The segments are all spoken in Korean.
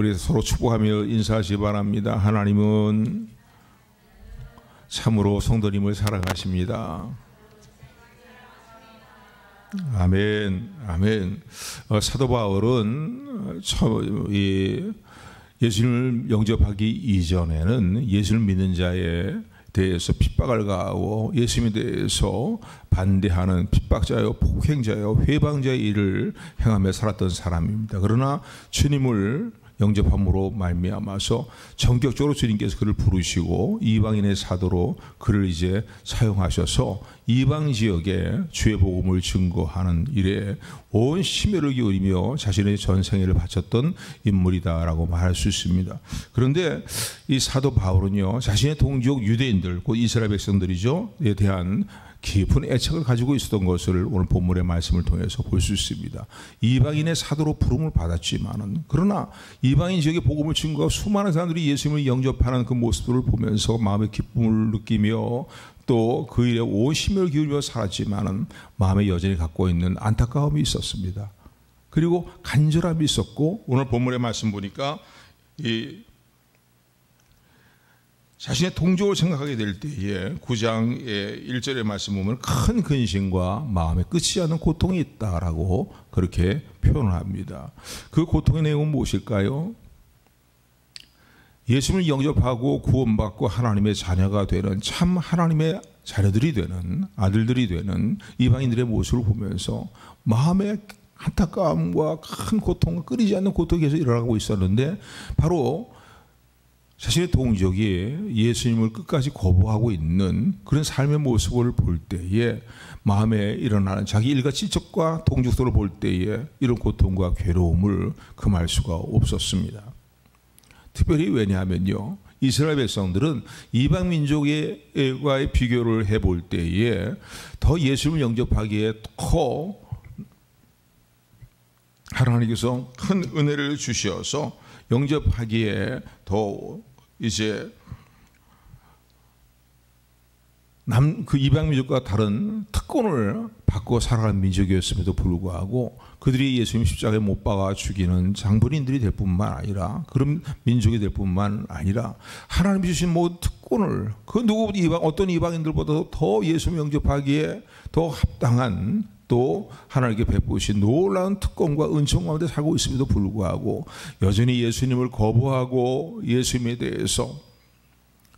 우리 서로 축복하며 인사하시 바랍니다. 하나님은 참으로 성도님을 사랑하십니다. 아멘, 아멘. 사도 바울은 예수님을 영접하기 이전에는 예수를 믿는 자에 대해서 핍박을 가하고 예수님에 대해서 반대하는 핍박자요, 폭행자요, 회방자의 일을 행하며 살았던 사람입니다. 그러나 주님을 영접함으로 말미암아서 전격적으로 주님께서 그를 부르시고 이방인의 사도로 그를 이제 사용하셔서 이방 지역에 주의 복음을 증거하는 일에 온 심혈을 기울이며 자신의 전생애를 바쳤던 인물이다라고 말할 수 있습니다. 그런데 이 사도 바울은요, 자신의 동족 유대인들, 곧 이스라엘 백성들이죠에 대한 깊은 애착을 가지고 있었던 것을 오늘 본문의 말씀을 통해서 볼 수 있습니다. 이방인의 사도로 부름을 받았지만은, 그러나 이방인 지역의 복음을 증거하고 수많은 사람들이 예수님을 영접하는 그 모습을 보면서 마음의 기쁨을 느끼며 또 그 일에 온 심혈을 기울여 살았지만은 마음에 여전히 갖고 있는 안타까움이 있었습니다. 그리고 간절함이 있었고, 오늘 본문의 말씀 보니까 자신의 동족을 생각하게 될 때에 9장의 1절의 말씀 보면 큰 근심과 마음에 끝이 않는 고통이 있다라고 그렇게 표현을 합니다. 그 고통의 내용은 무엇일까요? 예수님을 영접하고 구원받고 하나님의 자녀가 되는, 참 하나님의 자녀들이 되는, 아들들이 되는 이방인들의 모습을 보면서 마음의 안타까움과 큰 고통과 끊이지 않는 고통이 계속 일어나고 있었는데, 바로 자신의 동족이 예수님을 끝까지 거부하고 있는 그런 삶의 모습을 볼 때에 마음에 일어나는 자기 일가 친척과 동족들을 볼 때에 이런 고통과 괴로움을 금할 수가 없었습니다. 특별히 왜냐하면요, 이스라엘 백성들은 이방 민족과의 비교를 해볼 때에 더 예수님을 영접하기에 더 하나님께서 큰 은혜를 주셔서 영접하기에 더 이제 그 이방 민족과 다른 특권을 받고 살아가는 민족이었음에도 불구하고 그들이 예수님 십자가에 못 박아 죽이는 장본인들이 될 뿐만 아니라, 그런 민족이 될 뿐만 아니라 하나님이 주신 모든 특권을 그 어떤 이방인들보다도 더 예수님 영접하기에 더 합당한, 또 하나님께 베푸신 놀라운 특권과 은총 가운데 살고 있음에도 불구하고 여전히 예수님을 거부하고 예수님에 대해서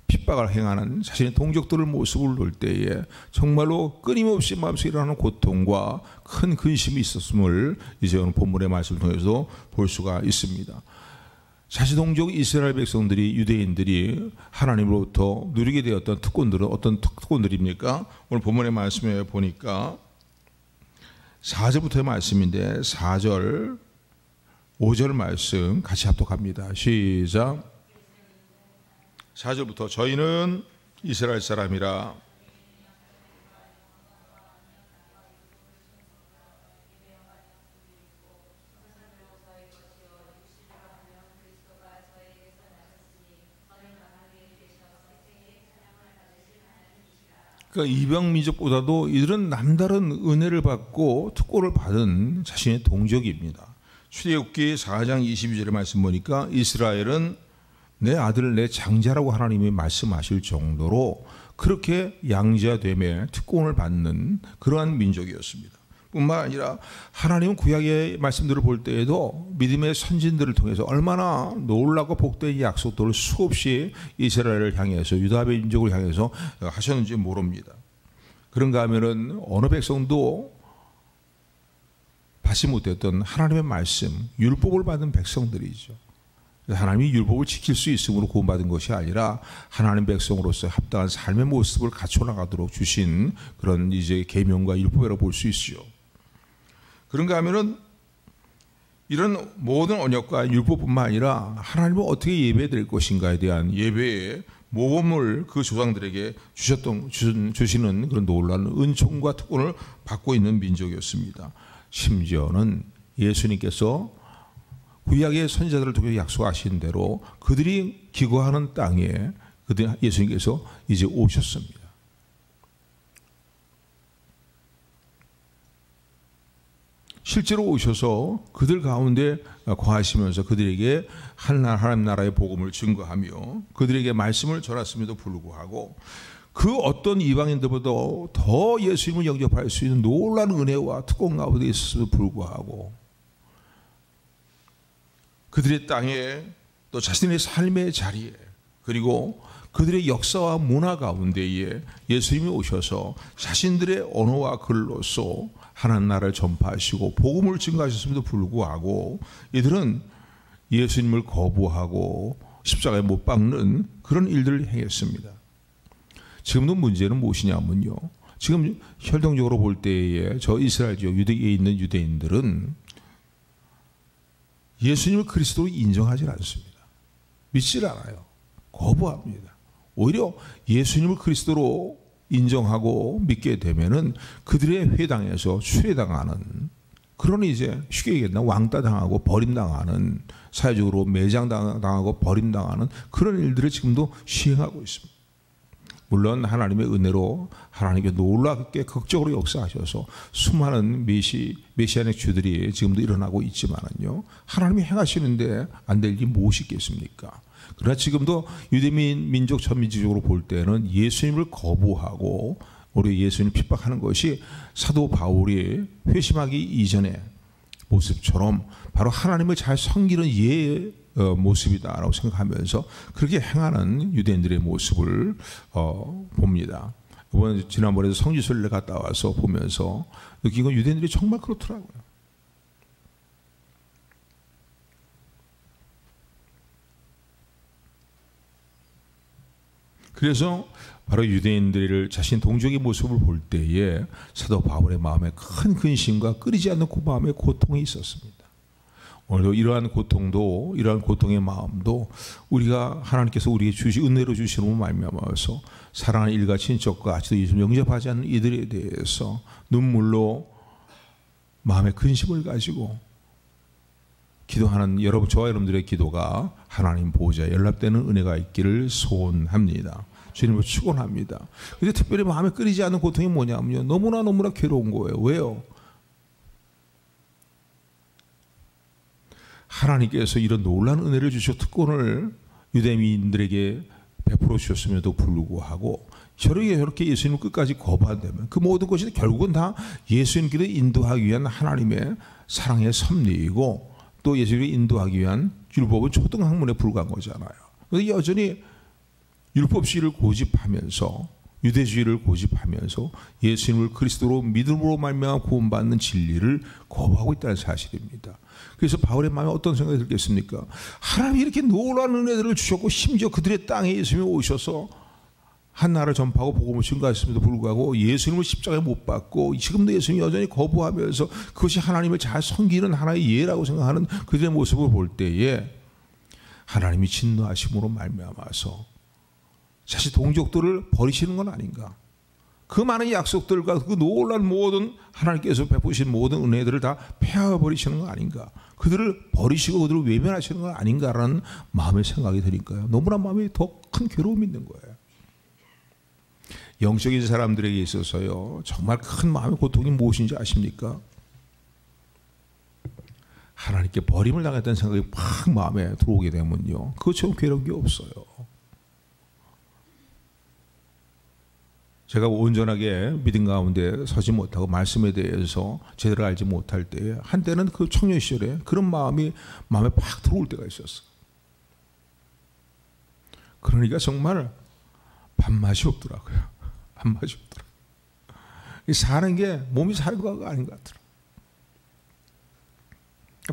핍박을 행하는 자신의 동족들의 모습을 볼 때에 정말로 끊임없이 마음속에 일어나는 고통과 큰 근심이 있었음을 이제 오늘 본문의 말씀을 통해서 볼 수가 있습니다. 자신 동족 이스라엘 백성들이, 유대인들이 하나님으로부터 누리게 되었던 특권들은 어떤 특권들입니까? 오늘 본문의 말씀에 보니까 4절부터의 말씀인데 4절, 5절 말씀 같이 합독합니다. 시작. 4절부터 저희는 이스라엘 사람이라 그러니까 이방 민족보다도 이들은 남다른 은혜를 받고 특권을 받은 자신의 동족입니다. 출애굽기 4장 22절의 말씀 보니까 이스라엘은 내 아들 내 장자라고 하나님이 말씀하실 정도로 그렇게 양자됨에 특권을 받는 그러한 민족이었습니다. 뿐만 아니라 하나님은 구약의 말씀들을 볼 때에도 믿음의 선진들을 통해서 얼마나 놀라고 복된 약속들을 수없이 이스라엘을 향해서, 유다 민족을 향해서 하셨는지 모릅니다. 그런가 하면은 어느 백성도 받지 못했던 하나님의 말씀, 율법을 받은 백성들이죠. 하나님이 율법을 지킬 수 있음으로 구원받은 것이 아니라 하나님 백성으로서 합당한 삶의 모습을 갖춰나가도록 주신 그런 이제 계명과 율법이라고 볼 수 있죠. 그런가 하면은 이런 모든 언약과 율법뿐만 아니라 하나님은 어떻게 예배드릴 것인가에 대한 예배의 모범을 그 조상들에게 주시는 그런 놀라운 은총과 특권을 받고 있는 민족이었습니다. 심지어는 예수님께서 구약의 선지자들을 통해 약속하신 대로 그들이 기거하는 땅에 예수님께서 이제 오셨습니다. 실제로 오셔서 그들 가운데 거하시면서 그들에게 하나님 나라의 복음을 증거하며 그들에게 말씀을 전했음에도 불구하고 그 어떤 이방인들보다 더 예수님을 영접할 수 있는 놀라운 은혜와 특권 가운데 있음에도 불구하고 그들의 땅에 또 자신의 삶의 자리에 그리고 그들의 역사와 문화 가운데에 예수님이 오셔서 자신들의 언어와 글로써 하나님 나라를 전파하시고 복음을 증거하셨음에도 불구하고 이들은 예수님을 거부하고 십자가에 못 박는 그런 일들을 행했습니다. 지금도 문제는 무엇이냐면요. 지금 혈통적으로 볼 때에 저 이스라엘 지역 유대에 있는 유대인들은 예수님을 그리스도로 인정하지 않습니다. 믿질 않아요. 거부합니다. 오히려 예수님을 그리스도로 인정하고 믿게 되면은 그들의 회당에서 추례당하는 그런 이제 쉽게 얘기했나 왕따당하고 버림당하는 사회적으로 매장당하고 버림당하는 그런 일들을 지금도 시행하고 있습니다. 물론 하나님의 은혜로 하나님께 놀랍게 극적으로 역사하셔서 수많은 메시아닉 주들이 지금도 일어나고 있지만은요 하나님이 행하시는데 안 될 일이 무엇이 있겠습니까? 그러나 지금도 유대민 민족 전민족으로 볼 때는 예수님을 거부하고 우리 예수님을 핍박하는 것이 사도 바울이 회심하기 이전의 모습처럼 바로 하나님을 잘 섬기는 예의 모습이다라고 생각하면서 그렇게 행하는 유대인들의 모습을 봅니다. 지난번에도 성지순례 갔다 와서 보면서 느낀 건 유대인들이 정말 그렇더라고요. 그래서 바로 유대인들을 자신 동족의 모습을 볼 때에 사도 바울의 마음에 큰 근심과 끊이지 않는 그 마음의 고통이 있었습니다. 오늘도 이러한 고통도 이러한 고통의 마음도 우리가 하나님께서 우리에게 은혜로 주시는 말미암아서 사랑하는 일가 친척과 아직도 예수를 영접하지 않는 이들에 대해서 눈물로 마음의 근심을 가지고 기도하는 여러분, 저와 여러분들의 기도가 하나님 보호자에 연락되는 은혜가 있기를 소원합니다. 주님을 축원합니다. 근데 특별히 마음에 끊이지 않는 고통이 뭐냐면요, 너무나 괴로운 거예요. 왜요? 하나님께서 이런 놀라운 은혜를 주셔 특권을 유대민들에게 베풀어 주셨음에도 불구하고 저렇게 예수님을 끝까지 거부한다면 그 모든 것이 결국은 다 예수님께로 인도하기 위한 하나님의 사랑의 섭리이고 또 예수님을 인도하기 위한 율법은 초등학문에 불과한 거잖아요. 그런데 여전히 율법주의를 고집하면서 유대주의를 고집하면서 예수님을 그리스도로 믿음으로 말미암아 구원받는 진리를 거부하고 있다는 사실입니다. 그래서 바울의 마음에 어떤 생각이 들겠습니까? 하나님이 이렇게 놀라운 은혜들을 주셨고 심지어 그들의 땅에 예수님이 오셔서 한 나라를 전파하고 복음을 증거하셨음에도 불구하고 예수님을 십자가에 못 박고 지금도 예수님이 여전히 거부하면서 그것이 하나님을 잘 섬기는 하나의 예라고 생각하는 그들의 모습을 볼 때에 하나님이 진노하심으로 말미암아서 사실 동족들을 버리시는 건 아닌가? 그 많은 약속들과 그 놀라운 모든 하나님께서 베푸신 모든 은혜들을 다 폐하여 버리시는 건 아닌가? 그들을 버리시고 그들을 외면하시는 건 아닌가라는 마음의 생각이 드니까요. 너무나 마음에 더 큰 괴로움이 있는 거예요. 영적인 사람들에게 있어서요, 정말 큰 마음의 고통이 무엇인지 아십니까? 하나님께 버림을 당했다는 생각이 막 마음에 들어오게 되면요, 그것처럼 괴로운 게 없어요. 제가 온전하게 믿음 가운데 서지 못하고 말씀에 대해서 제대로 알지 못할 때에 한때는 그 청년 시절에 그런 마음이 마음에 팍 들어올 때가 있었어. 그러니까 정말 밥맛이 없더라고요. 밥맛이 없더라고요. 사는 게 몸이 사는 거가 아닌 것 같더라고요.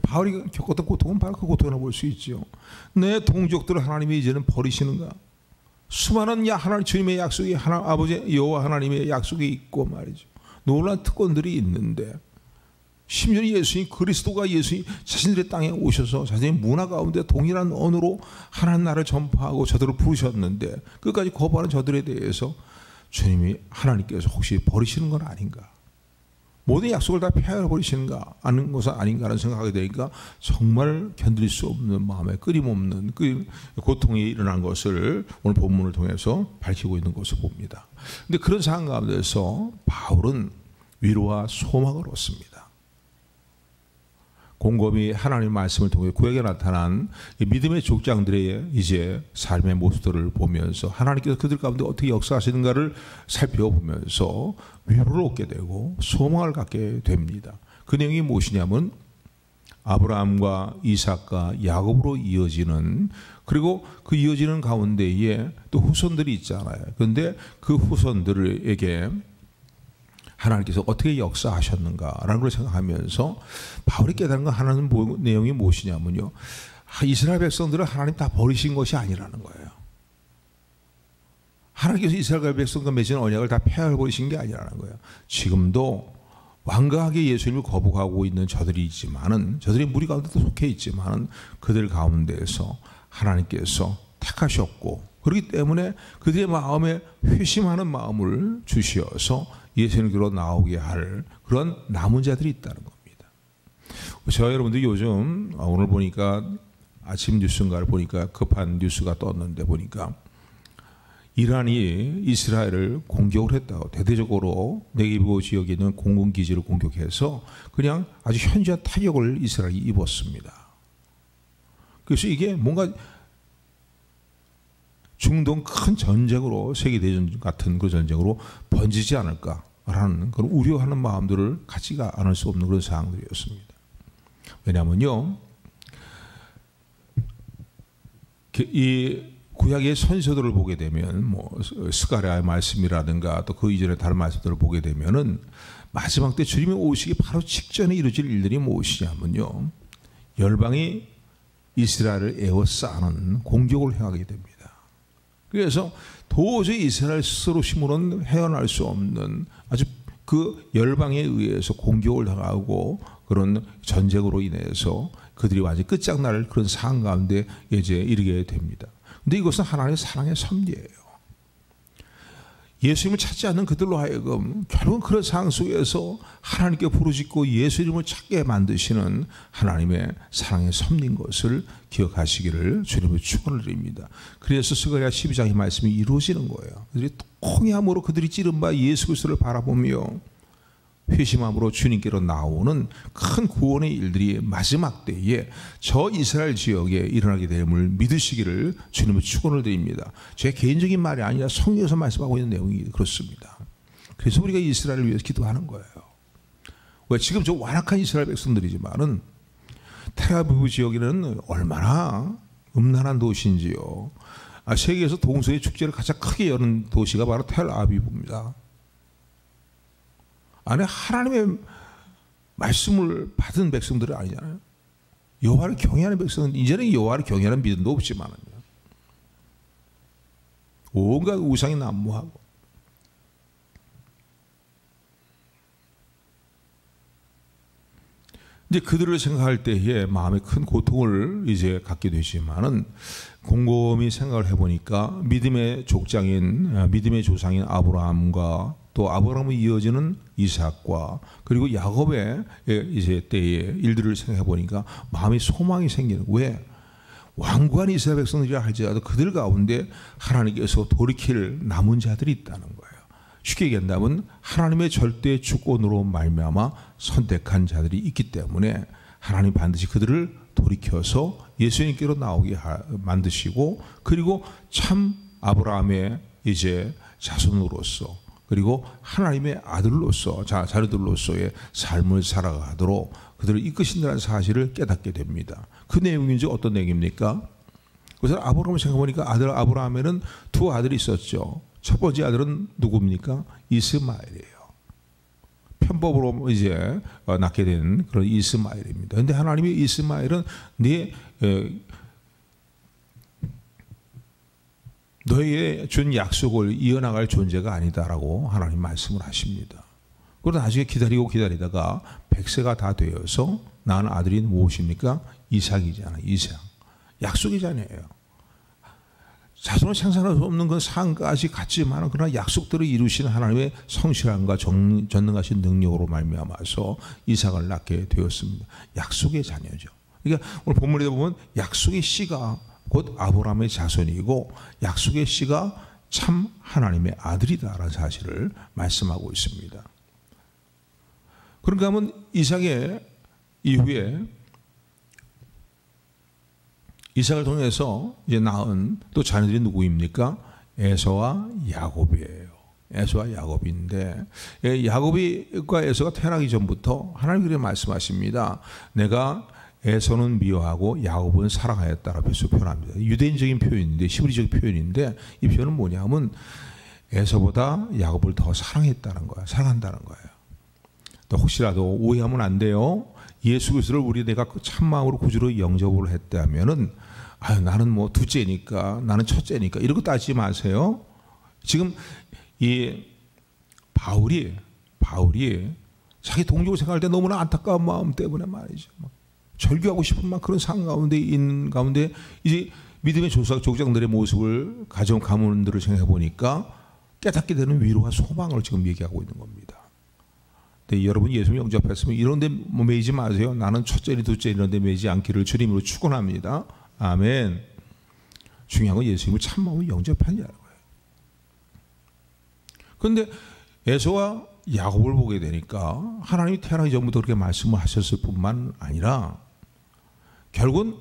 바울이 겪었던 고통은 바로 그 고통이라고 볼 수 있죠. 내 동족들을 하나님이 이제는 버리시는가? 수많은 하나님 주님의 약속이 아버지 여호와 하나님의 약속이 있고 말이죠. 놀라운 특권들이 있는데 심지어 예수님 그리스도가 예수님 자신들의 땅에 오셔서 자신의 문화 가운데 동일한 언어로 하나님 나라를 전파하고 저들을 부르셨는데 끝까지 거부하는 저들에 대해서 주님이 하나님께서 혹시 버리시는 건 아닌가? 모든 약속을 다 폐하여 버리시는가 하는 것은 아닌가라는 생각하게 되니까 정말 견딜 수 없는 마음에 끊임없는 그 고통이 일어난 것을 오늘 본문을 통해서 밝히고 있는 것을 봅니다. 그런데 그런 상황 가운데서 바울은 위로와 소망을 얻습니다. 곰곰이 하나님의 말씀을 통해 구약에 나타난 믿음의 족장들의 이제 삶의 모습들을 보면서 하나님께서 그들 가운데 어떻게 역사하시는가를 살펴보면서 위로를 얻게 되고 소망을 갖게 됩니다. 그 내용이 무엇이냐면 아브라함과 이삭과 야곱으로 이어지는, 그리고 그 이어지는 가운데에 또 후손들이 있잖아요. 그런데 그 후손들에게 하나님께서 어떻게 역사하셨는가라는 걸 생각하면서 바울이 깨달은 건 하나는 내용이 무엇이냐면요, 이스라엘 백성들은 하나님 다 버리신 것이 아니라는 거예요. 하나님께서 이스라엘 백성과 맺은 언약을 다 폐하버리신 게 아니라는 거예요. 지금도 완강하게 예수님을 거부하고 있는 저들이 있지만은, 저들이 무리 가운데도 속해 있지만은 그들 가운데에서 하나님께서 택하셨고, 그렇기 때문에 그들의 마음에 회심하는 마음을 주시어서 예수님께로 나오게 할 그런 남은 자들이 있다는 겁니다. 저와 여러분들이 요즘 오늘 보니까 아침 뉴스인가를 보니까 급한 뉴스가 떴는데 보니까 이란이 이스라엘을 공격을 했다고, 대대적으로 네게브 지역에 있는 공군기지를 공격해서 그냥 아주 현저한 타격을 이스라엘이 입었습니다. 그래서 이게 뭔가 중동 큰 전쟁으로, 세계대전 같은 그 전쟁으로 번지지 않을까라는 그런 우려하는 마음들을 갖지가 않을 수 없는 그런 상황들이었습니다. 왜냐하면요, 이 구약의 선서들을 보게 되면 뭐 스가랴의 말씀이라든가 또 그 이전의 다른 말씀들을 보게 되면은 마지막 때 주님이 오시기 바로 직전에 이루어질 일들이 무엇이냐면요, 열방이 이스라엘을 에워싸는 공격을 행하게 됩니다. 그래서 도저히 이스라엘 스스로 힘으로는 헤어날 수 없는 아주 그 열방에 의해서 공격을 당하고 그런 전쟁으로 인해서 그들이 완전히 끝장날 그런 상황 가운데 이제 이르게 됩니다. 근데 이것은 하나님의 사랑의 섭리예요. 예수님을 찾지 않는 그들로 하여금 결국은 그런 상황 속에서 하나님께 부르짖고 예수님을 찾게 만드시는 하나님의 사랑의 섭리인 것을 기억하시기를 주님의 축원을 드립니다. 그래서 스가랴 12장의 말씀이 이루어지는 거예요. 그들이 통회함으로 그들이 찌른 바 예수 그리스도를 바라보며 회심함으로 주님께로 나오는 큰 구원의 일들이 마지막 때에 저 이스라엘 지역에 일어나게 됨을 믿으시기를 주님의 축원을 드립니다. 제 개인적인 말이 아니라 성경에서 말씀하고 있는 내용이 그렇습니다. 그래서 우리가 이스라엘을 위해서 기도하는 거예요. 왜? 지금 저 완악한 이스라엘 백성들이지만은 텔아비브 지역에는 얼마나 음란한 도시인지요. 세계에서 동서의 축제를 가장 크게 여는 도시가 바로 텔아비브입니다. 안에 하나님의 말씀을 받은 백성들은 아니잖아요. 여호와를 경외하는 백성은, 이제는 여호와를 경외하는 믿음도 없지만요, 온갖 우상이 난무하고 이제 그들을 생각할 때에 마음에 큰 고통을 이제 갖게 되지만은 곰곰이 생각을 해보니까 믿음의 족장인, 믿음의 조상인 아브라함과 또 아브라함이 이어지는 이삭과 그리고 야곱의 이제 때의 일들을 생각해 보니까 마음이 소망이 생기는. 왜? 완고한 이스라엘 백성들이라 할지라도 그들 가운데 하나님께서 돌이킬 남은 자들이 있다는 거예요. 쉽게 얘기한다면 하나님의 절대 주권으로 말미암아 선택한 자들이 있기 때문에 하나님 반드시 그들을 돌이켜서 예수님께로 나오게 만드시고, 그리고 참 아브라함의 이제 자손으로서, 그리고 하나님의 아들로서, 자녀들로서의 삶을 살아가도록 그들을 이끄신다는 사실을 깨닫게 됩니다. 그 내용인지 어떤 내용입니까? 그래서 아브라함을 생각해보니까 아들 아브라함에는 두 아들이 있었죠. 첫 번째 아들은 누굽니까? 이스마엘이에요. 편법으로 이제 낳게 된 그런 이스마엘입니다. 그런데 하나님이 이스마엘은 너희의 준 약속을 이어나갈 존재가 아니다라고 하나님 말씀을 하십니다. 그러다 나중에 기다리다가 100세가 다 되어서 낳은 아들이 무엇입니까? 이삭이잖아요. 이삭. 약속의 자녀예요. 자손을 생산할 수 없는 그 상까지 같지만 그러나 약속들을 이루신 하나님의 성실함과 전능하신 능력으로 말미암아서 이삭을 낳게 되었습니다. 약속의 자녀죠. 그러니까 오늘 본문에 보면 약속의 씨가 곧 아브라함의 자손이고 약속의 씨가 참 하나님의 아들이다라는 사실을 말씀하고 있습니다. 그런가 하면 이삭의 이후에 이삭을 통해서 이제 낳은 또 자녀들이 누구입니까? 에서와 야곱이에요. 에서와 야곱인데, 야곱과 에서가 태어나기 전부터 하나님이 그렇게 말씀하십니다. 내가 에서는 미워하고 야곱은 사랑하였다라고 표현합니다. 유대인적인 표현인데, 히브리적 표현인데, 이 표현은 뭐냐면 에서보다 야곱을 더 사랑했다는 거야. 사랑한다는 거예요. 또 혹시라도 오해하면 안 돼요. 예수 그리스도를 우리 내가 참마음으로 구주로 영접을 했다면은, 나는 뭐 둘째니까, 나는 첫째니까 이런 거 따지지 마세요. 지금 이 바울이 자기 동족을 생각할 때 너무나 안타까운 마음 때문에 말이죠. 절규하고 싶은 막 그런 상황 가운데 있는 가운데 이제 믿음의 족장들의 모습을 가정 가문들을 생각해 보니까 깨닫게 되는 위로와 소망을 지금 얘기하고 있는 겁니다. 근데 여러분 예수님 영접했으면 이런 데 매이지 마세요. 나는 첫째니 둘째 이런 데 매이지 않기를 주님으로 축원합니다. 아멘. 중요한 건 예수님을 참마음으로 영접하냐는 거예요. 그런데 에서와 야곱을 보게 되니까 하나님이 태어나기 전부터 그렇게 말씀을 하셨을 뿐만 아니라 결국은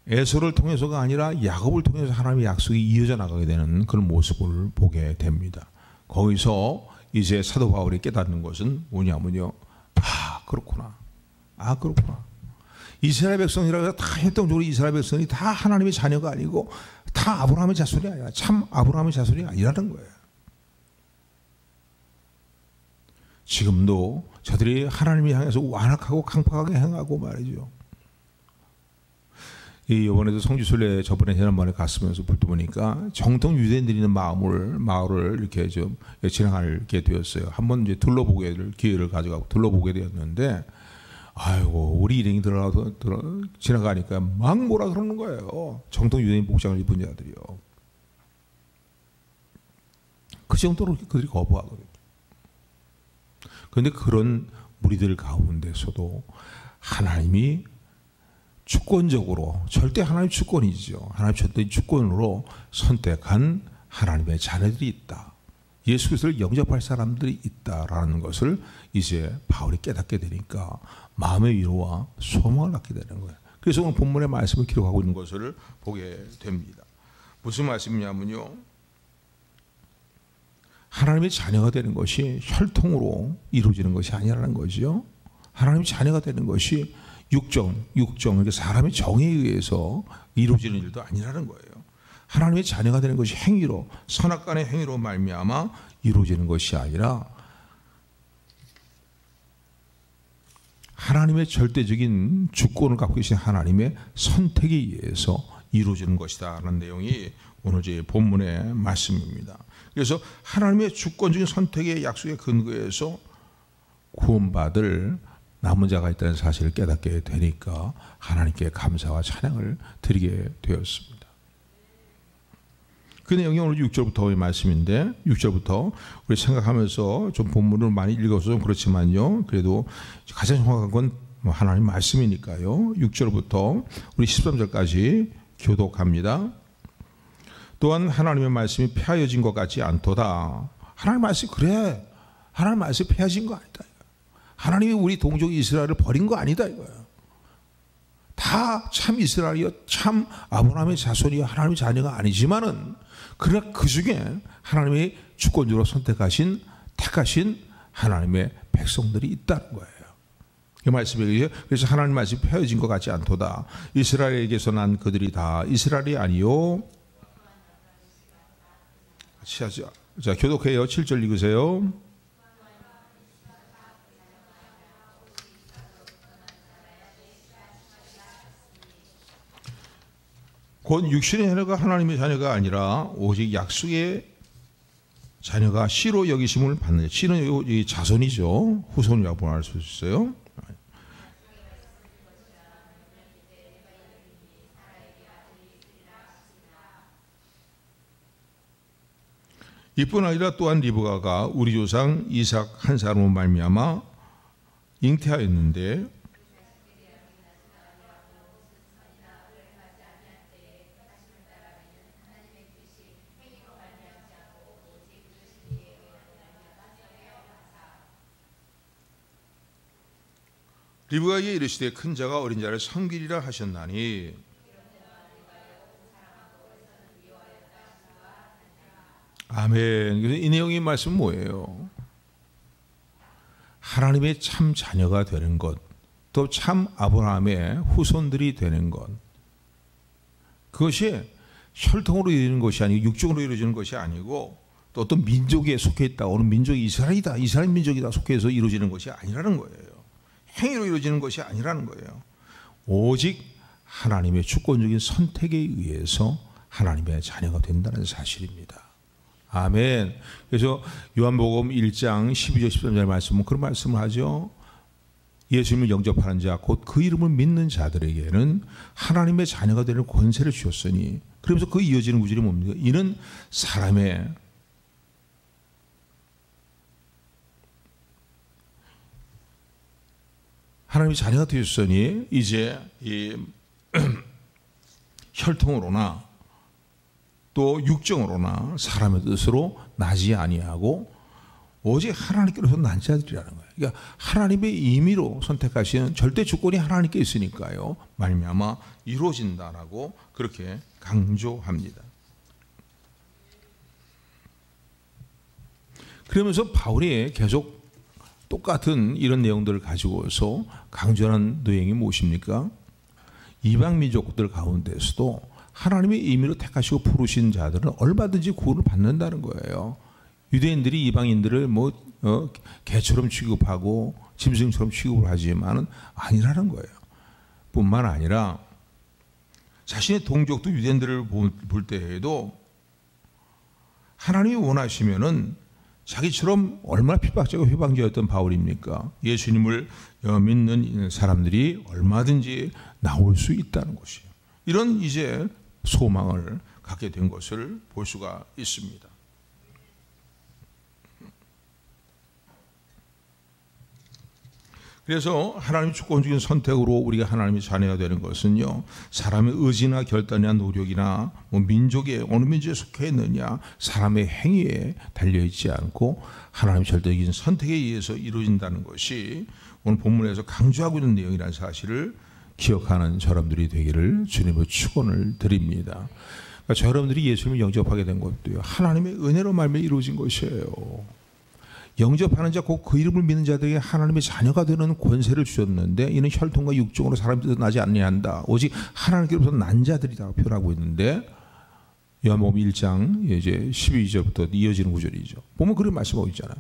에서를 통해서가 아니라 야곱을 통해서 하나님의 약속이 이어져 나가게 되는 그런 모습을 보게 됩니다. 거기서 이제 사도 바울이 깨닫는 것은 뭐냐면요. 그렇구나. 이스라엘 백성이라고 해서 다 혈통적으로 이스라엘 백성이 다 하나님의 자녀가 아니고 다 아브라함의 자손이 아니라 참 아브라함의 자손이 아니라는 거예요. 지금도 저들이 하나님을 향해서 완악하고 강팍하게 행하고 말이죠. 이번에도 성지순례 저번에 지난번에 갔으면서 볼 때 보니까 정통 유대인들이 있는 마을을 이렇게 좀 지나가게 되었어요. 한번 이제 둘러보게 될 기회를 가져가고 둘러보게 되었는데, 우리 일행이 지나가니까 막 뭐라 그러는 거예요. 정통 유대인 복장을 입은 자들이요. 그 정도로 그들이 거부하거든요. 그런데 그런 무리들 가운데서도 하나님이 주권적으로, 절대 하나님 주권이죠. 하나님 절대 주권으로 선택한 하나님의 자녀들이 있다. 예수 그리스도를 영접할 사람들이 있다라는 것을 이제 바울이 깨닫게 되니까 마음의 위로와 소망을 갖게 되는 거예요. 그래서 오늘 본문의 말씀을 기록하고 있는 것을 보게 됩니다. 무슨 말씀이냐면요. 하나님의 자녀가 되는 것이 혈통으로 이루어지는 것이 아니라는 거죠. 하나님의 자녀가 되는 것이 육정, 그러니까 사람의 정에 의해서 이루어지는 일도 아니라는 거예요. 하나님의 자녀가 되는 것이 행위로, 선악간의 행위로 말미암아 이루어지는 것이 아니라 하나님의 절대적인 주권을 갖고 계신 하나님의 선택에 의해서 이루어지는 것이다 라는 내용이 오늘 제 본문의 말씀입니다. 그래서 하나님의 주권적인 선택의 약속에 근거해서 구원받을 남은 자가 있다는 사실을 깨닫게 되니까 하나님께 감사와 찬양을 드리게 되었습니다. 그 내용이 오늘 6절부터의 말씀인데 6절부터 우리 생각하면서 좀 본문을 많이 읽어서 좀 그렇지만요. 그래도 가장 정확한 건 하나님 말씀이니까요. 6절부터 우리 13절까지 교독합니다. 또한 하나님의 말씀이 폐하여진 것 같지 않도다. 하나님 말씀이 그래. 하나님 말씀이 폐하진 거 아니다. 하나님이 우리 동족 이스라엘을 버린 거 아니다 이거예요. 다 참 이스라엘이요, 참 아브라함의 자손이요, 하나님의 자녀가 아니지만은 그러나 그 중에 하나님의 주권적으로 선택하신 택하신 하나님의 백성들이 있다는 거예요. 이 말씀이에요. 그래서 하나님 말씀이 폐해진 것 같지 않도다. 이스라엘에게서 난 그들이 다 이스라엘이 아니요. 자, 교독해요. 7절 읽으세요. 곧 육신의 자녀가 하나님의 자녀가 아니라 오직 약속의 자녀가 씨로 여기심을 받는, 씨는 이 자손이죠. 후손이라고 보낼 수 있어요. 이뿐 아니라 또한 리브가가 우리 조상 이삭 한 사람으로 말미암아 잉태하였는데 리브가에게 이르시되 큰 자가 어린 자를 섬기리라 하셨나니 아멘. 그래서 이 내용의 말씀은 뭐예요? 하나님의 참 자녀가 되는 것, 또 참 아브라함의 후손들이 되는 것, 그것이 혈통으로 이루어지는 것이 아니고 육적으로 이루어지는 것이 아니고 또 어떤 민족에 속해 있다, 어느 민족이 이스라엘이다, 이스라엘 민족이다 속해서 이루어지는 것이 아니라는 거예요. 행위로 이루어지는 것이 아니라는 거예요. 오직 하나님의 주권적인 선택에 의해서 하나님의 자녀가 된다는 사실입니다. 아멘. 그래서 요한복음 1장 12절 13절 말씀은 그런 말씀을 하죠. 예수님을 영접하는 자, 곧 그 이름을 믿는 자들에게는 하나님의 자녀가 되는 권세를 주셨으니, 그러면서 그 이어지는 구절이 뭡니까? 이는 사람의 하나님의 자녀가 되셨으니 이제 이 혈통으로나 또 육정으로나 사람의 뜻으로 나지 아니하고 오직 하나님께로서 난 자들이라는 거예요. 그러니까 하나님의 임의로 선택하시는 절대 주권이 하나님께 있으니까요. 말미암아 이루어진다라고 그렇게 강조합니다. 그러면서 바울이 계속 똑같은 이런 내용들을 가지고서 강조하는 내용이 무엇입니까? 이방 민족들 가운데서도 하나님의 임의로 택하시고 부르신 자들은 얼마든지 구원을 받는다는 거예요. 유대인들이 이방인들을 개처럼 취급하고 짐승처럼 취급을 하지만은 아니라는 거예요. 뿐만 아니라 자신의 동족도 유대인들을 볼 때에도 하나님이 원하시면은 자기처럼 얼마나 핍박자고 회방자였던 바울입니까? 예수님을 믿는 사람들이 얼마든지 나올 수 있다는 것이에요. 이런 이제 소망을 갖게 된 것을 볼 수가 있습니다. 그래서 하나님의 주권적인 선택으로 우리가 하나님의 자녀가 되는 것은요, 사람의 의지나 결단이나 노력이나 민족의 어느 민족에 속해 있느냐, 사람의 행위에 달려있지 않고 하나님의 절대적인 선택에 의해서 이루어진다는 것이 오늘 본문에서 강조하고 있는 내용이라는 사실을 기억하는 여러분들이 되기를 주님의 축원을 드립니다. 그러니까 여러분들이 예수님을 영접하게 된 것도요, 하나님의 은혜로 말미암아 이루어진 것이에요. 영접하는 자, 곧 그 이름을 믿는 자들에게 하나님의 자녀가 되는 권세를 주셨는데, 이는 혈통과 육종으로 사람의 뜻을 나지 아니한다. 오직 하나님께로부터 난 자들이라고 표현하고 있는데, 요한복음 1장 이제 12절부터 이어지는 구절이죠. 보면 그런 말씀하고 있잖아요.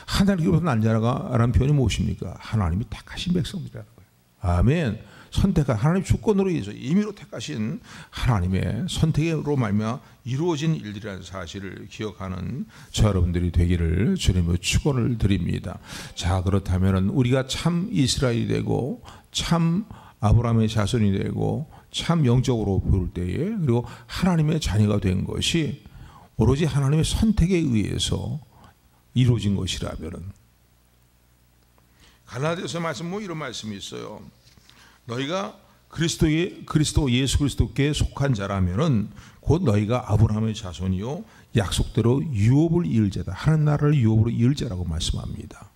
하나님께로부터 난 자라는 표현이 무엇입니까? 하나님이 택하신 백성들이라는 거예요. 아멘. 선택한 하나님 주권으로 인해서 임의로 택하신 하나님의 선택으로 말미암아 이루어진 일들이라는 사실을 기억하는 저 여러분들이 되기를 주님의 축원을 드립니다. 자, 그렇다면 우리가 참 이스라엘이 되고 참 아브라함의 자손이 되고 참 영적으로 볼 때에, 그리고 하나님의 자녀가 된 것이 오로지 하나님의 선택에 의해서 이루어진 것이라면, 갈라디아서 말씀 이런 말씀이 있어요. 너희가 그리스도 예수 그리스도께 속한 자라면은 곧 너희가 아브라함의 자손이요 약속대로 유업을 이을 자다. 하나님 나라를 유업으로 이을 자라고 말씀합니다.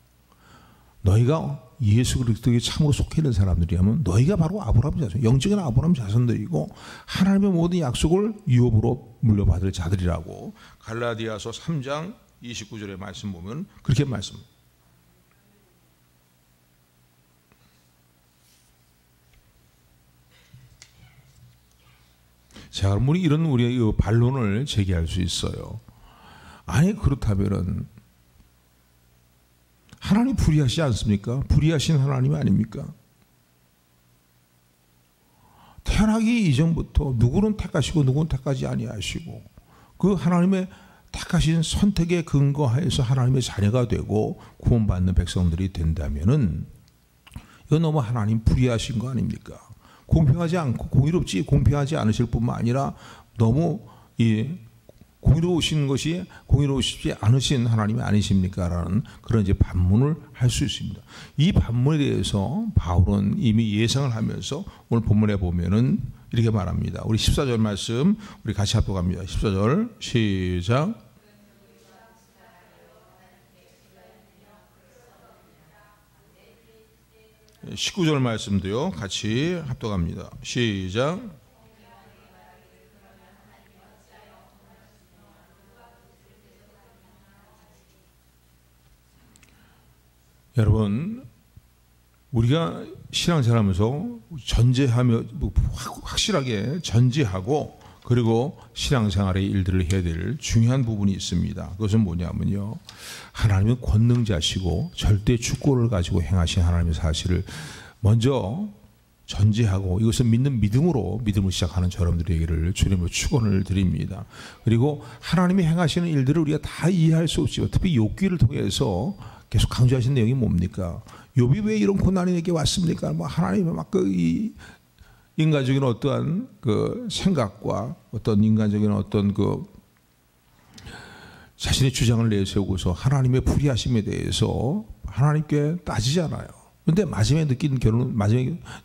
너희가 예수 그리스도에 참으로 속해 있는 사람들이라면 너희가 바로 아브라함의 자손, 영적인 아브라함 자손들이고 하나님의 모든 약속을 유업으로 물려받을 자들이라고 갈라디아서 3장 29절의 말씀 보면 그렇게 말씀합니다. 자, 그럼 우리의 반론을 제기할 수 있어요. 아니, 그렇다면은 하나님 불의하시지 않습니까? 불의하신 하나님 아닙니까? 태어나기 이전부터 누구는 택하시고 누구는 택하지 아니하시고, 그 하나님의 택하신 선택에 근거하여서 하나님의 자녀가 되고 구원받는 백성들이 된다면은 이건 너무 하나님 불의하신 거 아닙니까? 공평하지 않고 공평하지 않으실 뿐만 아니라 너무 공의로우시지 않으신 하나님이 아니십니까? 라는 그런 이제 반문을 할 수 있습니다. 이 반문에 대해서 바울은 이미 예상을 하면서 오늘 본문에 보면은 이렇게 말합니다. 우리 14절 말씀 우리 같이 합독합니다. 14절 시작. 19절 말씀도요 같이 합독합니다. 시작. 여러분, 우리가 신앙생활하면서 전제하며 확실하게 전제하고 그리고 신앙생활의 일들을 해야 될 중요한 부분이 있습니다. 그것은 뭐냐면요, 하나님은 권능자시고 절대 주권을 가지고 행하신 하나님의 사실을 먼저 전제하고 이것을 믿는 믿음을 시작하는 여러분들에게를 주님으로 축원을 드립니다. 그리고 하나님이 행하시는 일들을 우리가 다 이해할 수 없지만 특히 욥기를 통해서 계속 강조하신 내용이 뭡니까? 욥이 왜 이런 고난이 내게 왔습니까? 뭐 하나님의 막 이 인간적인 어떠한 그 생각과 어떤 인간적인 어떤 그 자신의 주장을 내세우고서 하나님의 불의하심에 대해서 하나님께 따지잖아요. 그런데 마지막에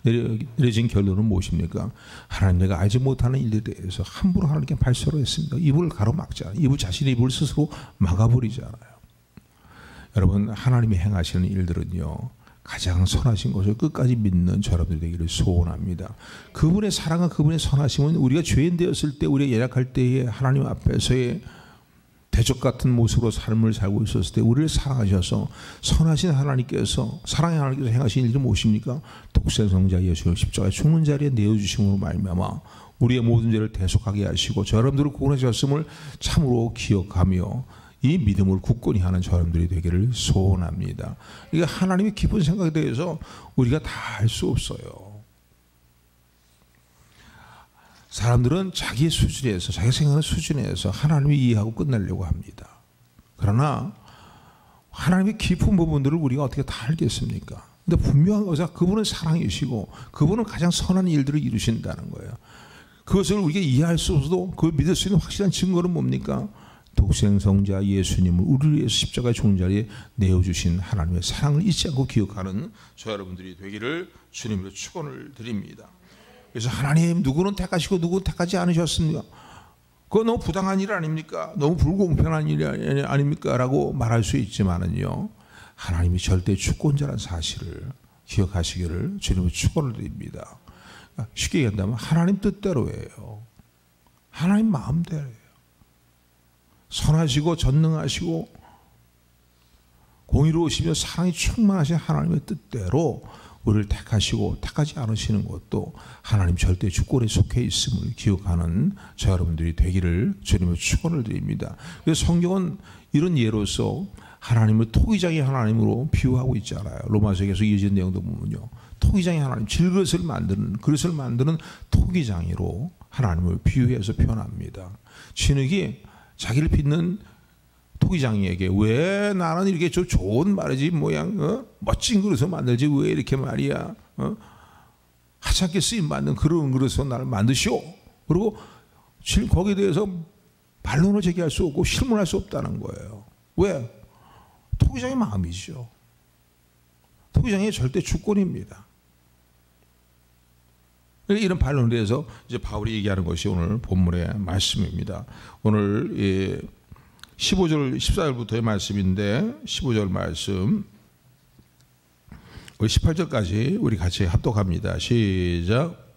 내려진 결론은 무엇입니까? 하나님, 내가 알지 못하는 일들에 대해서 함부로 하나님께 발설을 했습니다. 입을 가로막잖아요. 자신의 입을 스스로 막아버리잖아요. 여러분, 하나님이 행하시는 일들은요, 가장 선하신 것을 끝까지 믿는 여러분들 되기를 소원합니다. 그분의 사랑과 그분의 선하심은 우리가 죄인 되었을 때, 우리가 연약할 때에 하나님 앞에서의 대적 같은 모습으로 삶을 살고 있었을 때 우리를 사랑하셔서 선하신 하나님께서, 사랑의 하나님께서 행하신 일이 무엇입니까? 독생 성자 예수를 십자가에 죽는 자리에 내어주심으로 말미암아 우리의 모든 죄를 대속하게 하시고 여러분들을 구원하셨음을 참으로 기억하며 이 믿음을 굳건히 하는 사람들이 되기를 소원합니다. 이게 하나님의 깊은 생각에 대해서 우리가 다 알 수 없어요. 사람들은 자기의 수준에서, 자기 생각하는 수준에서 하나님을 이해하고 끝내려고 합니다. 그러나 하나님의 깊은 부분들을 우리가 어떻게 다 알겠습니까? 근데 분명한 것은 그분은 사랑이시고 그분은 가장 선한 일들을 이루신다는 거예요. 그것을 우리가 이해할 수 없어도 그걸 믿을 수 있는 확실한 증거는 뭡니까? 독생 성자 예수님을 우리를 위해서 십자가의 죽는 자리에 내어주신 하나님의 사랑을 잊지 않고 기억하는 저 여러분들이 되기를 주님으로 축원을 드립니다. 그래서 하나님, 누구는 택하시고 누구는 택하지 않으셨습니까? 그거 너무 부당한 일 아닙니까? 너무 불공평한 일 아닙니까? 라고 말할 수 있지만은요, 하나님이 절대 주권자라는 사실을 기억하시기를 주님으로 축원을 드립니다. 쉽게 얘기한다면 하나님 뜻대로예요. 하나님 마음대로예요. 선하시고 전능하시고 공의로우시며 사랑이 충만하신 하나님의 뜻대로 우리를 택하시고 택하지 않으시는 것도 하나님 절대 주권에 속해 있음을 기억하는 저 여러분들이 되기를 주님의 축원을 드립니다. 그래서 성경은 이런 예로서 하나님을 토기장의 하나님으로 비유하고 있잖아요. 로마서에서 이어진 내용도 보면요, 토기장의 하나님, 질그릇을 만드는, 그릇을 만드는 토기장이로 하나님을 비유해서 표현합니다. 진흙이 자기를 빚는 토기장이에게 왜 나는 이렇게 좋은 말이지 모양 멋진 그릇을 만들지 왜 이렇게 말이야 하찮게 쓰임받는 그런 그릇으로 나를 만드시오. 그리고 거기에 대해서 반론을 제기할 수 없고 실문할 수 없다는 거예요. 왜? 토기장의 마음이죠. 토기장의 절대 주권입니다. 이런 반론에 대해서 이제 바울이 얘기하는 것이 오늘 본문의 말씀입니다. 오늘 15절 14절부터의 말씀인데 15절 말씀 우리 18절까지 우리 같이 합독합니다. 시작.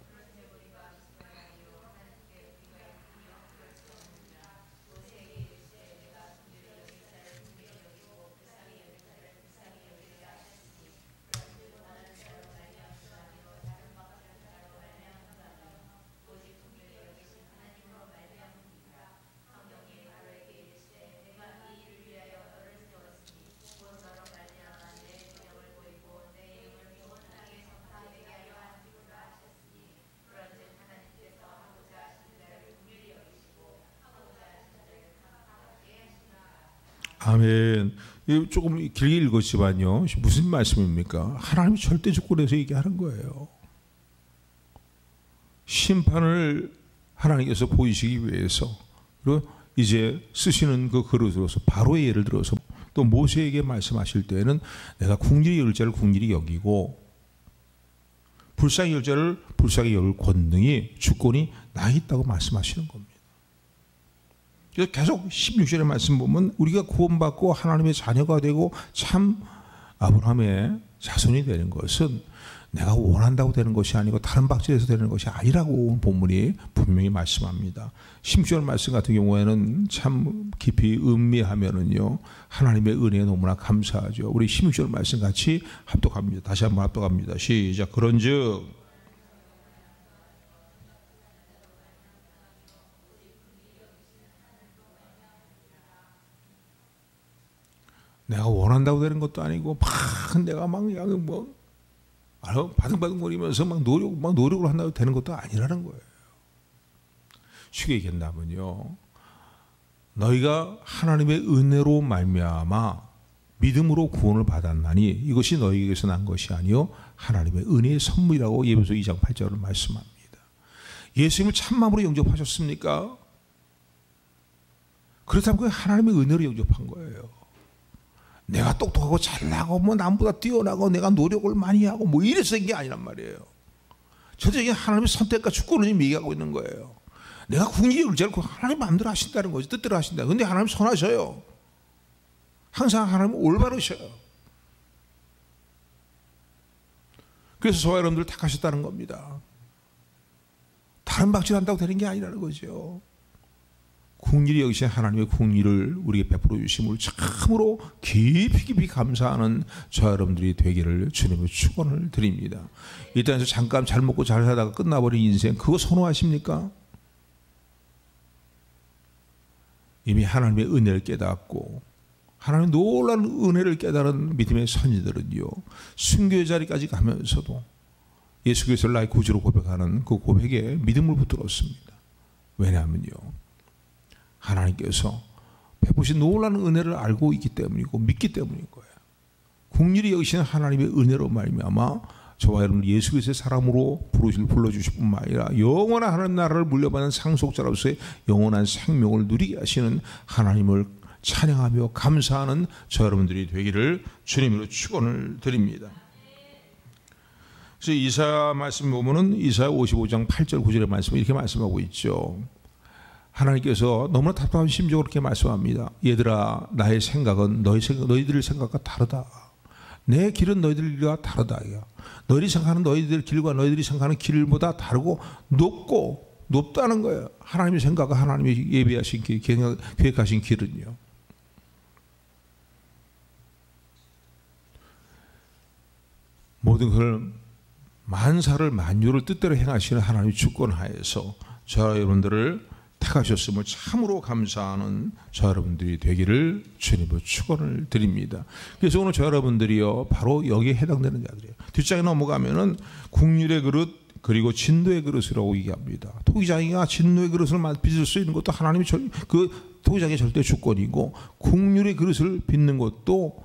아멘. 조금 길게 읽었지만요, 무슨 말씀입니까? 하나님이 절대 주권에서 얘기하는 거예요. 심판을 하나님께서 보이시기 위해서, 그리고 이제 쓰시는 그 그릇으로서 바로의 예를 들어서 또 모세에게 말씀하실 때에는 내가 궁일이 여길 자를 궁일이 여기고 불쌍히 여길 자를 불쌍히 여길 권능이 주권이 나 있다고 말씀하시는 겁니다. 그래서 계속 16절의 말씀 보면 우리가 구원받고 하나님의 자녀가 되고 참 아브라함의 자손이 되는 것은 내가 원한다고 되는 것이 아니고 다른 박질에서 되는 것이 아니라고 본문이 분명히 말씀합니다. 16절 말씀 같은 경우에는 참 깊이 음미하면은요, 하나님의 은혜에 너무나 감사하죠. 우리 16절 말씀 같이 합독합니다. 다시 한번 합독합니다. 시작. 그런즉 내가 원한다고 되는 것도 아니고 막 내가 막 뭐 바둥바둥거리면서 막 노력을 한다고 되는 것도 아니라는 거예요. 쉽게 얘기한다면요, 너희가 하나님의 은혜로 말미암아 믿음으로 구원을 받았나니 이것이 너희에게서 난 것이 아니요 하나님의 은혜의 선물이라고 예배소 2장 8절을 말씀합니다. 예수님을 참마음으로 영접하셨습니까? 그렇다면 그게 하나님의 은혜로 영접한 거예요. 내가 똑똑하고 잘나고 뭐 남보다 뛰어나고 내가 노력을 많이 하고 뭐 이래서 된 게 아니란 말이에요. 전적인 하나님의 선택과 주권을 얘기하고 있는 거예요. 내가 궁리를 의지 않고 하나님 마음대로 하신다는 거죠. 뜻대로 하신다. 근데 하나님 선하셔요. 항상 하나님은 올바르셔요. 그래서 저와 여러분들을 택하셨다는 겁니다. 다른 박질한다고 되는 게 아니라는 거죠. 국리를 여기신 하나님의 국리를 우리에게 베풀어 주심을 참으로 깊이 감사하는 저와 여러분들이 되기를 주님의 축원을 드립니다. 이 땅에서 잠깐 잘 먹고 잘 살다가 끝나버린 인생, 그거 선호하십니까? 이미 하나님의 은혜를 깨닫고 하나님의 놀라운 은혜를 깨달은 믿음의 선지들은요, 순교의 자리까지 가면서도 예수 그리스도를 나의 구주로 고백하는 그 고백에 믿음을 붙들었습니다. 왜냐하면요, 하나님께서 베푸신 놀라운 은혜를 알고 있기 때문이고 믿기 때문인 거예요. 국리를 여기시는 하나님의 은혜로 말미암아 저와 여러분 예수 그리스도의 사람으로 불러주실 뿐만 아니라 영원한 하나님 나라를 물려받는 상속자로서의 영원한 생명을 누리게 하시는 하나님을 찬양하며 감사하는 저 여러분들이 되기를 주님으로 축원을 드립니다. 그래서 이사야 말씀 보면은 이사야 55장 8절 9절의 말씀을 이렇게 말씀하고 있죠. 하나님께서 너무나 답답한 심정으로 그렇게 말씀합니다. 얘들아, 나의 생각은 너희들의 생각과 다르다. 내 길은 너희들 길과 다르다. 너희들이 생각하는 너희들 길과 너희들이 생각하는 길보다 다르고 높다는 거예요. 하나님의 생각과 하나님이 예비하신 길, 계획하신 길은요. 모든 걸 만사를 만유를 뜻대로 행하시는 하나님의 주권하에서 저와 여러분들을 택하셨음을 참으로 감사하는 저 여러분들이 되기를 주님의 축원을 드립니다. 그래서 오늘 저 여러분들이요, 바로 여기에 해당되는 자들이에요. 뒷장에 넘어가면은 국률의 그릇 그리고 진노의 그릇이라고 얘기합니다. 토기장이가 진노의 그릇을 빚을 수 있는 것도 하나님이 그 토기장의 절대 주권이고, 국률의 그릇을 빚는 것도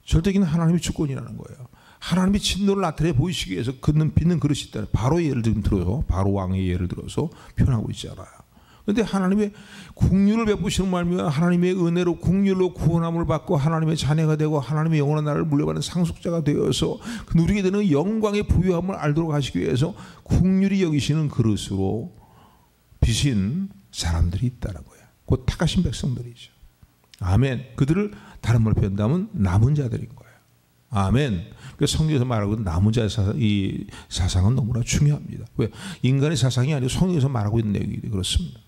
절대적인 하나님의 주권이라는 거예요. 하나님이 진노를 나타내 보이시기 위해서 빚는 그릇이 있다. 바로 예를 들어서 바로 왕의 예를 들어서 표현하고 있잖아요. 그런데 하나님의 국률을 베푸시는 말미암아 하나님의 은혜로 국률로 구원함을 받고 하나님의 자녀가 되고 하나님의 영원한 나라를 물려받는 상속자가 되어서 누리게 되는 영광의 부유함을 알도록 하시기 위해서 국률이 여기시는 그릇으로 빚은 사람들이 있다는 거예요. 곧 택하신 백성들이죠. 아멘. 그들을 다른 말로 표현하면 남은 자들인 거예요. 아멘. 그래서 성경에서 말하고 있는 남은 자의 이 사상은 너무나 중요합니다. 왜? 인간의 사상이 아니고 성경에서 말하고 있는 내용이 그렇습니다.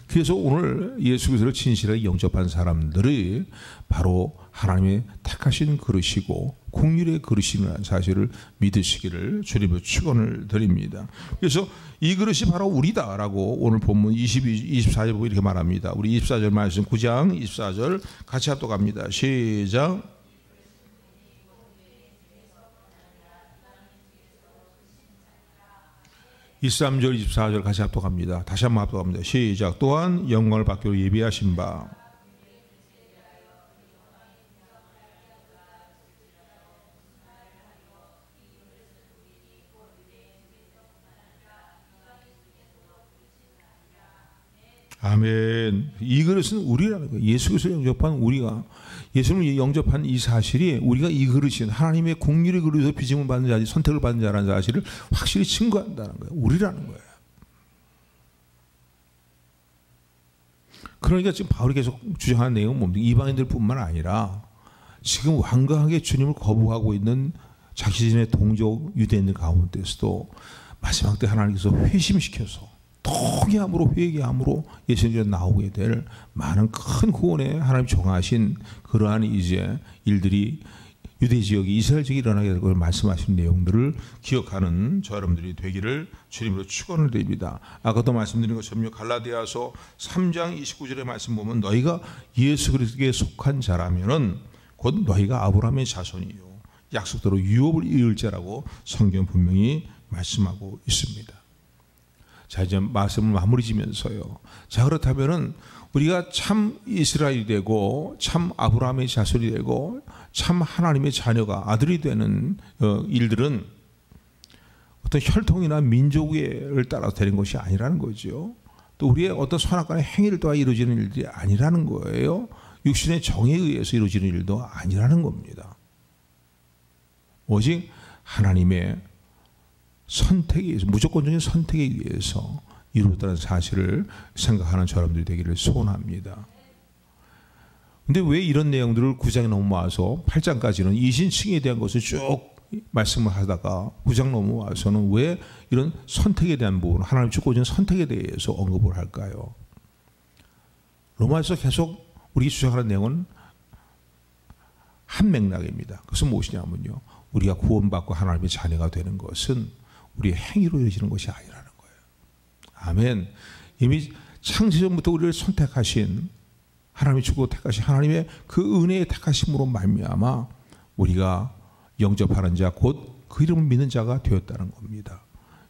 그래서 오늘 예수 그리스도를 진실하게 영접한 사람들이 바로 하나님의 택하신 그릇이고 국률의 그릇이라는 사실을 믿으시기를 주님의 축원을 드립니다. 그래서 이 그릇이 바로 우리다라고 오늘 본문 24절 보고 이렇게 말합니다. 우리 24절 말씀 9장 24절 같이 합독합니다. 시작. 이 23절 24절 같이 합독합니다. 다시 한번 합독합니다. 시작. 또한 영광을 받기로 예비하신 바 아멘. 이 그릇은 우리라는 거예요. 예수 그리스도를 영접한 우리가, 예수를 영접한 이 사실이 우리가 이 그릇인 하나님의 공률의 그릇에서 빚음을 받는 자지 선택을 받는 자라는 사실을 확실히 증거한다는 거예요. 우리라는 거예요. 그러니까 지금 바울이 계속 주장하는 내용은 뭡니까? 이방인들뿐만 아니라 지금 완강하게 주님을 거부하고 있는 자신의 동족 유대인들 가운데서도 마지막 때 하나님께서 회심시켜서 통회함으로 회개함으로 예수님께서 나오게 될 많은 큰 구원에 하나님 정하신 그러한 이제 일들이 유대 지역이 이스라엘 지역이 일어나게 될 것을 말씀하신 내용들을 기억하는 저 여러분들이 되기를 주님으로 축원을 드립니다. 아까도 말씀드린 것처럼 갈라디아서 3장 29절의 말씀 보면 너희가 예수 그리스도께 속한 자라면은 곧 너희가 아브라함의 자손이요 약속대로 유업을 이을 자라고 성경 분명히 말씀하고 있습니다. 자, 이제 말씀을 마무리 지면서요. 자, 그렇다면은 우리가 참 이스라엘이 되고 참 아브라함의 자손이 되고 참 하나님의 자녀가 아들이 되는 일들은 어떤 혈통이나 민족을 따라서 되는 것이 아니라는 거죠. 또 우리의 어떤 선악간의 행위를 따라 이루어지는 일들이 아니라는 거예요. 육신의 정에 의해서 이루어지는 일도 아니라는 겁니다. 오직 하나님의 선택에 의해서, 무조건적인 선택에 의해서 이루어졌다는 사실을 생각하는 사람들이 되기를 소원합니다. 근데 왜 이런 내용들을 9장에 넘어와서 8장까지는 이신칭에 대한 것을 쭉 말씀을 하다가 9장 넘어와서는 왜 이런 선택에 대한 부분, 하나님 주권적인 선택에 대해서 언급을 할까요? 로마에서 계속 우리 주장하는 내용은 한 맥락입니다. 그것은 무엇이냐면요, 우리가 구원받고 하나님의 자녀가 되는 것은 우리의 행위로 이루어지는 것이 아니라는 거예요. 아멘. 이미 창세전부터 우리를 선택하신 하나님이 주고 택하신 하나님의 그 은혜의 택하심으로 말미암아 우리가 영접하는 자 곧 그 이름을 믿는 자가 되었다는 겁니다.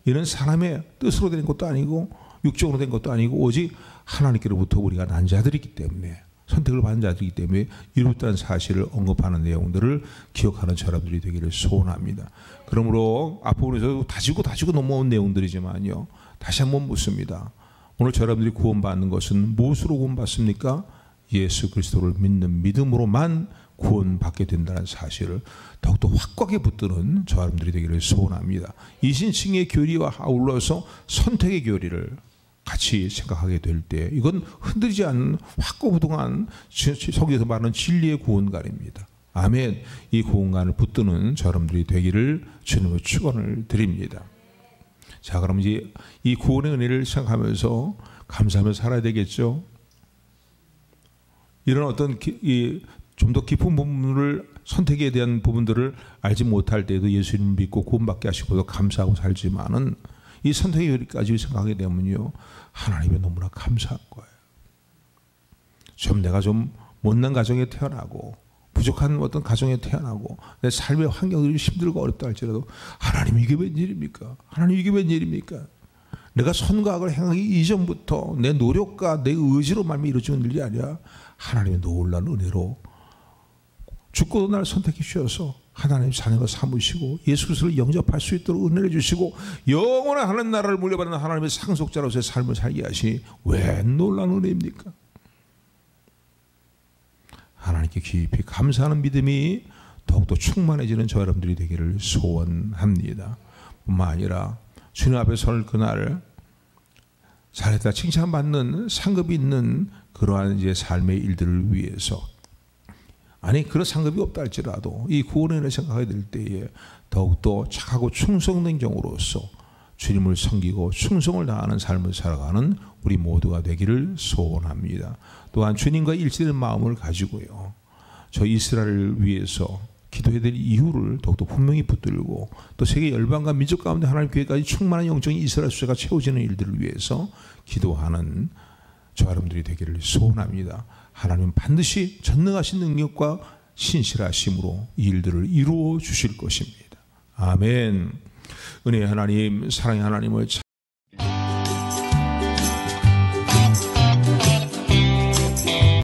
이는 사람의 뜻으로 된 것도 아니고 육적으로 된 것도 아니고 오직 하나님께로부터 우리가 난 자들이기 때문에, 선택을 받은 자들이기 때문에 이루었다는 사실을 언급하는 내용들을 기억하는 사람들이 되기를 소원합니다. 그러므로 앞부분에서 다지고 넘어온 내용들이지만요, 다시 한번 묻습니다. 오늘 여러분들이 구원받는 것은 무엇으로 구원받습니까? 예수 그리스도를 믿는 믿음으로만 구원받게 된다는 사실을 더욱더 확고하게 붙드는 저 여러분들이 되기를 소원합니다. 이신칭의 교리와 아울러서 선택의 교리를 같이 생각하게 될 때 이건 흔들리지 않는 확고부동한 성경에서 말하는 진리의 구원관입니다. 아멘. 이 구원관을 붙드는 저 여러분들이 되기를 주님으로 축원을 드립니다. 자, 그럼 이제 이 구원의 은혜를 생각하면서 감사하며 살아야 되겠죠. 이런 어떤 좀 더 깊은 부분을, 선택에 대한 부분들을 알지 못할 때에도 예수님을 믿고 구원받게 하시고도 감사하고 살지만은 이 선택의 요리까지 생각하게 되면요, 하나님의 너무나 감사한 거예요. 내가 좀 못난 가정에 태어나고 부족한 어떤 가정에 태어나고 내 삶의 환경들이 힘들고 어렵다 할지라도 하나님 이게 웬일입니까? 하나님 이게 웬일입니까? 내가 선과 악을 행하기 이전부터 내 노력과 내 의지로 말미 이루어지는 일이 아니라 하나님의 놀라운 은혜로 죽고도 나를 선택해 주셔서 하나님 자녀가 삼으시고 예수 그리스도를 영접할 수 있도록 은혜를 주시고 영원한 하나님 나라를 물려받는 하나님의 상속자로서의 삶을 살게 하시니 왜 놀라운 은혜입니까? 하나님께 깊이 감사하는 믿음이 더욱더 충만해지는 저 여러분들이 되기를 소원합니다. 뿐만 아니라 주님 앞에 설 그날 잘했다 칭찬받는 상급이 있는 그러한 이제 삶의 일들을 위해서, 아니 그런 상급이 없다 할지라도 이 구원의 은혜를 생각하게 될 때에 더욱더 착하고 충성된 종으로서 주님을 섬기고 충성을 다하는 삶을 살아가는 우리 모두가 되기를 소원합니다. 또한 주님과 일치되는 마음을 가지고요, 저 이스라엘을 위해서 기도해야 될 이유를 더욱더 분명히 붙들고 또 세계 열방과 민족 가운데 하나님 교회까지 충만한 영적인 이스라엘 수제가 채워지는 일들을 위해서 기도하는 저 여러분들이 되기를 소원합니다. 하나님은 반드시 전능하신 능력과 신실하심으로 이 일들을 이루어 주실 것입니다. 아멘. 은혜의 하나님, 사랑의 하나님을 참